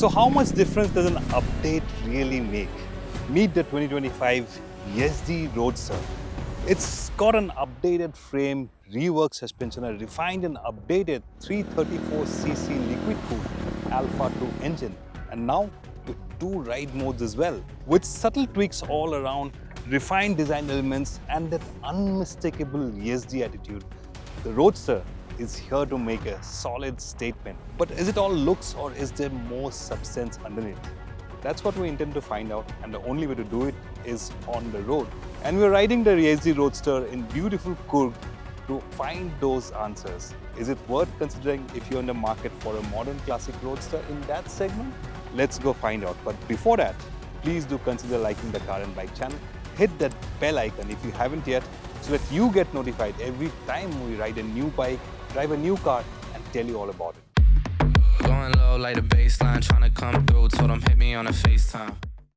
So how much difference does an update really make? Meet the 2025 Yezdi Roadster. It's got an updated frame, reworked suspension, a refined and updated 334cc liquid-cooled Alpha 2 engine, and now with 2 ride modes as well. With subtle tweaks all around, refined design elements and that unmistakable Yezdi attitude, the Roadster is here to make a solid statement. But is it all looks or is there more substance underneath? That's what we intend to find out, and the only way to do it is on the road. And we're riding the Yezdi Roadster in beautiful Coorg to find those answers. Is it worth considering if you're in the market for a modern classic roadster in that segment? Let's go find out. But before that, please do consider liking the Car and Bike channel. Hit that bell icon if you haven't yet, so that you get notified every time we ride a new bike, drive a new car, and tell you all about it. Going low like the baseline, trying to come through, told them hit me on a FaceTime.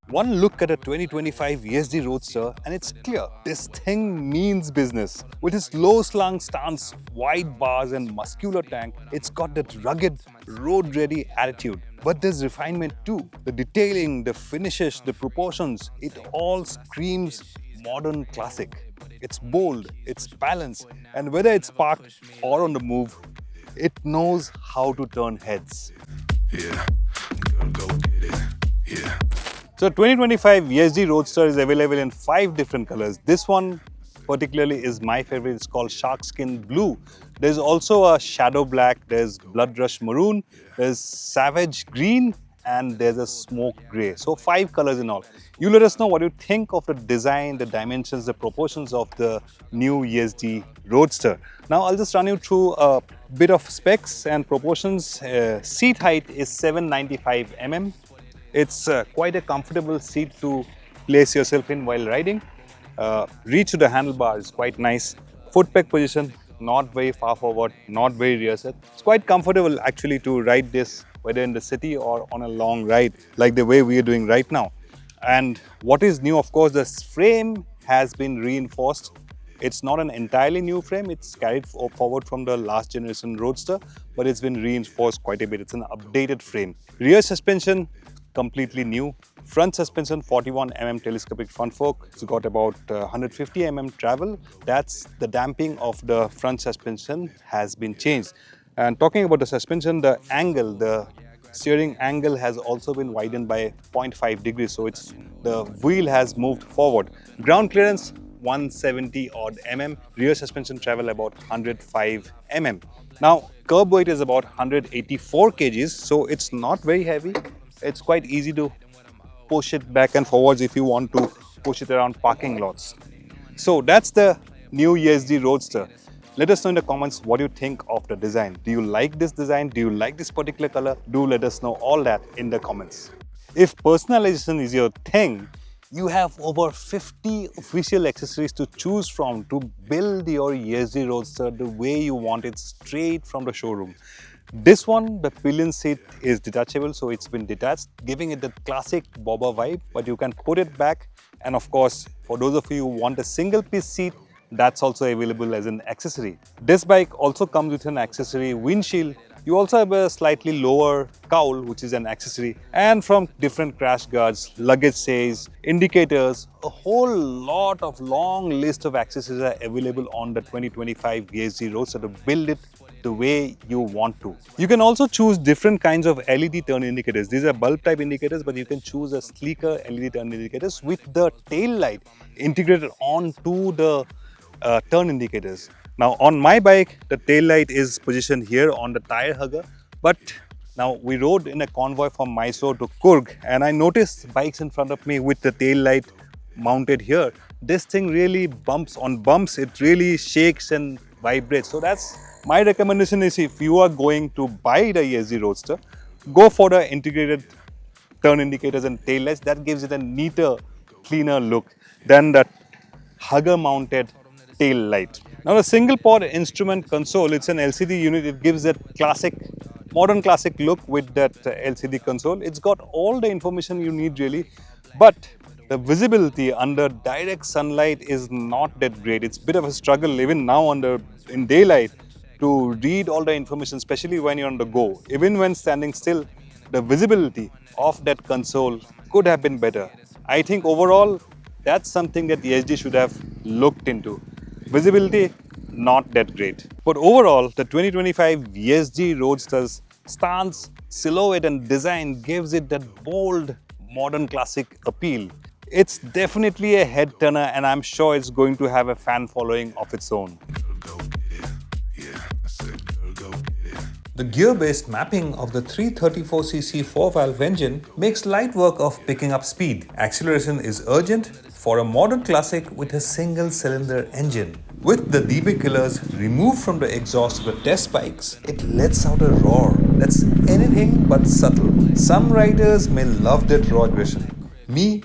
One look at a 2025 Yezdi Roadster and it's clear, this thing means business. With its low-slung stance, wide bars and muscular tank, it's got that rugged, road-ready attitude. But there's refinement too. The detailing, the finishes, the proportions, it all screams modern classic. It's bold, it's balanced, and whether it's parked or on the move, it knows how to turn heads. Yeah, go get it, yeah. So 2025 Yezdi Roadster is available in 5 different colors. This one particularly is my favorite. It's called Shark Skin Blue. There's also a Shadow Black, there's Blood Rush Maroon, there's Savage Green, and there's a Smoke Grey. So 5 colors in all. You let us know what you think of the design, the dimensions, the proportions of the new Yezdi Roadster. Now I'll just run you through a bit of specs and proportions. Seat height is 795 mm. It's quite a comfortable seat to place yourself in while riding. Reach to the handlebar is quite nice. Foot peg position, not very far forward, not very rear set. It's quite comfortable actually to ride this, whether in the city or on a long ride, like the way we are doing right now. And what is new, of course, the frame has been reinforced. It's not an entirely new frame, it's carried forward from the last generation Roadster, but it's been reinforced quite a bit. It's an updated frame. Rear suspension, completely new. Front suspension, 41 mm telescopic front fork. It's got about 150 mm travel. That's the damping of the front suspension has been changed. And talking about the suspension, the angle, the steering angle has also been widened by 0.5 degrees. So the wheel has moved forward. Ground clearance, 170 odd mm. Rear suspension travel about 105 mm. Now, curb weight is about 184 kgs. So it's not very heavy. It's quite easy to push it back and forwards if you want to push it around parking lots. So that's the new Yezdi Roadster. Let us know in the comments what you think of the design. Do you like this design? Do you like this particular color? Do let us know all that in the comments. If personalization is your thing, you have over 50 official accessories to choose from to build your Yezdi Roadster the way you want it, straight from the showroom. This one, the pillion seat is detachable, so it's been detached, giving it the classic bobber vibe, but you can put it back. And of course, for those of you who want a single piece seat, that's also available as an accessory. This bike also comes with an accessory windshield. You also have a slightly lower cowl, which is an accessory, and from different crash guards, luggage stays, indicators, a whole lot of long list of accessories are available on the 2025 Yezdi Roadster to build it the way you want to. You can also choose different kinds of LED turn indicators. These are bulb type indicators, but you can choose a sleeker LED turn indicators with the tail light integrated onto the turn indicators. Now on my bike, the tail light is positioned here on the tire hugger, but now we rode in a convoy from Mysore to Coorg and I noticed bikes in front of me with the tail light mounted here. This thing really bumps on bumps, it really shakes and vibrates. So that's my recommendation is if you are going to buy the Yezdi Roadster, go for the integrated turn indicators and tail lights. That gives it a neater, cleaner look than the hugger mounted tail light. Now the single pod instrument console, it's an LCD unit. It gives that classic, modern classic look with that LCD console. It's got all the information you need really, but the visibility under direct sunlight is not that great. It's a bit of a struggle even now in daylight to read all the information, especially when you're on the go. Even when standing still, the visibility of that console could have been better. I think overall, that's something that Yezdi should have looked into. Visibility, not that great. But overall, the 2025 Yezdi Roadster's stance, silhouette and design gives it that bold, modern classic appeal. It's definitely a head turner and I'm sure it's going to have a fan following of its own. The gear-based mapping of the 334cc 4-valve engine makes light work of picking up speed. Acceleration is urgent for a modern classic with a single-cylinder engine. With the DB killers removed from the exhaust of the test bikes, it lets out a roar that's anything but subtle. Some riders may love that raw aggression. Me,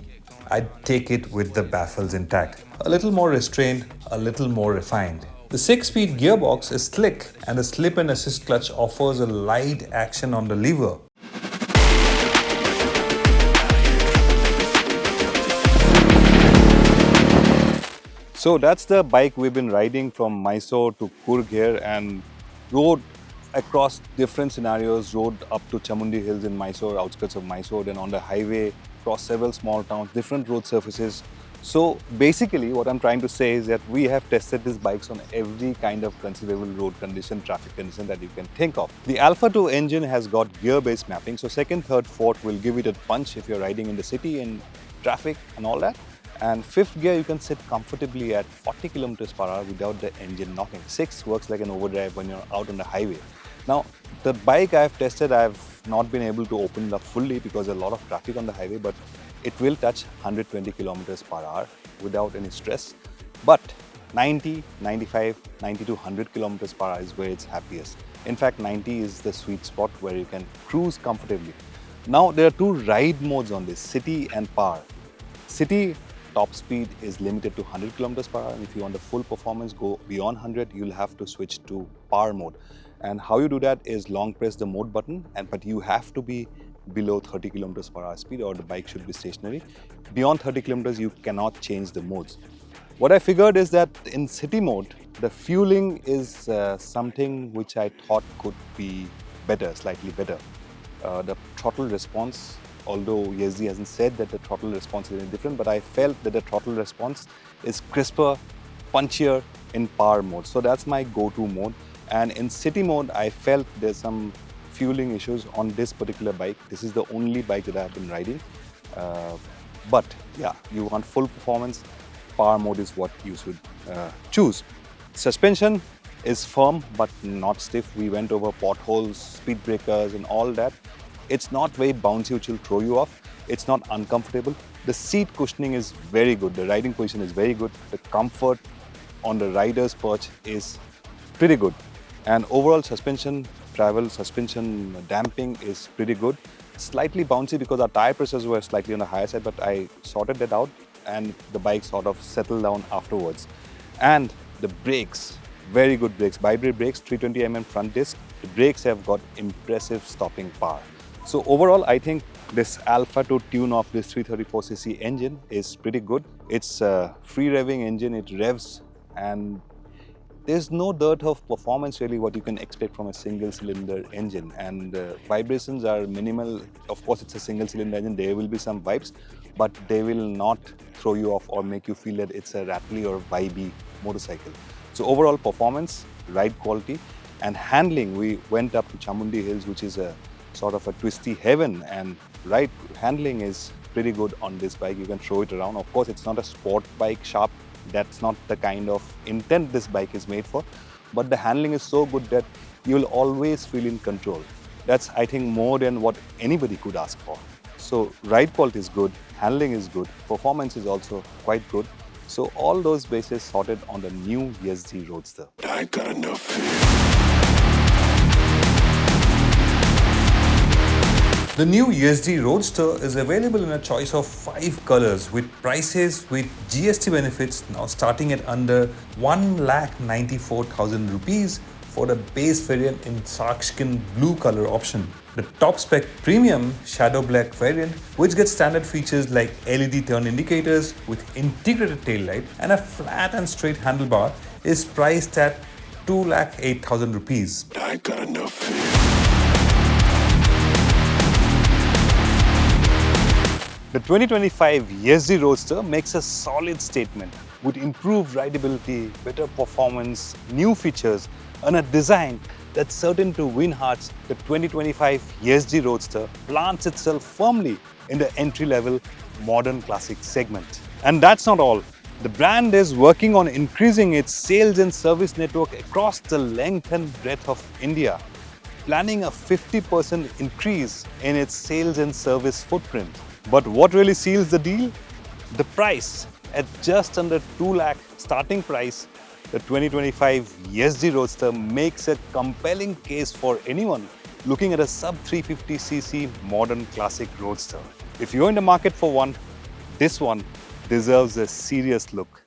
I'd take it with the baffles intact. A little more restrained, a little more refined. The 6-speed gearbox is slick and the slip and assist clutch offers a light action on the lever. So that's the bike we've been riding from Mysore to Coorg here and rode across different scenarios, rode up to Chamundi Hills in Mysore, outskirts of Mysore, then on the highway, across several small towns, different road surfaces. So basically what I'm trying to say is that we have tested these bikes on every kind of conceivable road condition, traffic condition that you can think of. The Alpha 2 engine has got gear-based mapping, so second, third, fourth will give it a punch if you're riding in the city in traffic and all that. And fifth gear you can sit comfortably at 40 kilometers per hour without the engine knocking. Sixth works like an overdrive when you're out on the highway. Now the bike I've tested, I've not been able to open it up fully because there's a lot of traffic on the highway, but it will touch 120 kilometers per hour without any stress. But 90, 95, 90 to 100 kilometers per hour is where it's happiest. In fact, 90 is the sweet spot where you can cruise comfortably. Now there are two ride modes on this, city and power. City top speed is limited to 100 kilometers per hour, and if you want the full performance go beyond 100, you'll have to switch to power mode. And how you do that is long press the mode button, but you have to be below 30 kilometers per hour speed or the bike should be stationary. Beyond 30 kilometers, you cannot change the modes. What I figured is that in city mode, the fueling is something which I thought could be better, slightly better. The throttle response, although Yezdi hasn't said that the throttle response is any different, but I felt that the throttle response is crisper, punchier in power mode. So that's my go-to mode. And in city mode, I felt there's some fueling issues on this particular bike. This is the only bike that I've been riding. But yeah, you want full performance, power mode is what you should choose. Suspension is firm but not stiff. We went over potholes, speed breakers and all that. It's not very bouncy, which will throw you off. It's not uncomfortable. The seat cushioning is very good. The riding position is very good. The comfort on the rider's perch is pretty good. And overall suspension damping is pretty good. Slightly bouncy because our tire pressures were slightly on the higher side, but I sorted that out and the bike sort of settled down afterwards. And the brakes, very good brakes. Bi-brake brakes, 320mm front disc. The brakes have got impressive stopping power. So overall, I think this Alpha 2 tune of this 334cc engine is pretty good. It's a free revving engine, it revs and there's no dearth of performance really what you can expect from a single cylinder engine, and vibrations are minimal. Of course, it's a single cylinder engine, there will be some vibes, but they will not throw you off or make you feel that it's a rattly or vibey motorcycle. So overall performance, ride quality and handling, we went up to Chamundi Hills, which is a sort of a twisty heaven, and ride handling is pretty good on this bike. You can throw it around. Of course, it's not a sport bike, sharp. That's not the kind of intent this bike is made for, but the handling is so good that you will always feel in control. That's, I think, more than what anybody could ask for. So ride quality is good, handling is good, performance is also quite good. So all those bases sorted on the new Yezdi Roadster. I got enough. The new Yezdi Roadster is available in a choice of 5 colors with prices with GST benefits now starting at under 1,94,000 rupees for the base variant in sharkskin blue color option. The top spec premium shadow black variant, which gets standard features like LED turn indicators with integrated tail light and a flat and straight handlebar, is priced at 2,08,000 rupees. I got enough. The 2025 Yezdi Roadster makes a solid statement with improved rideability, better performance, new features, and a design that's certain to win hearts. The 2025 Yezdi Roadster plants itself firmly in the entry-level modern classic segment. And that's not all. The brand is working on increasing its sales and service network across the length and breadth of India, planning a 50% increase in its sales and service footprint. But what really seals the deal? The price. At just under 2 lakh starting price, the 2025 Yezdi Roadster makes a compelling case for anyone looking at a sub 350cc modern classic roadster. If you're in the market for one, this one deserves a serious look.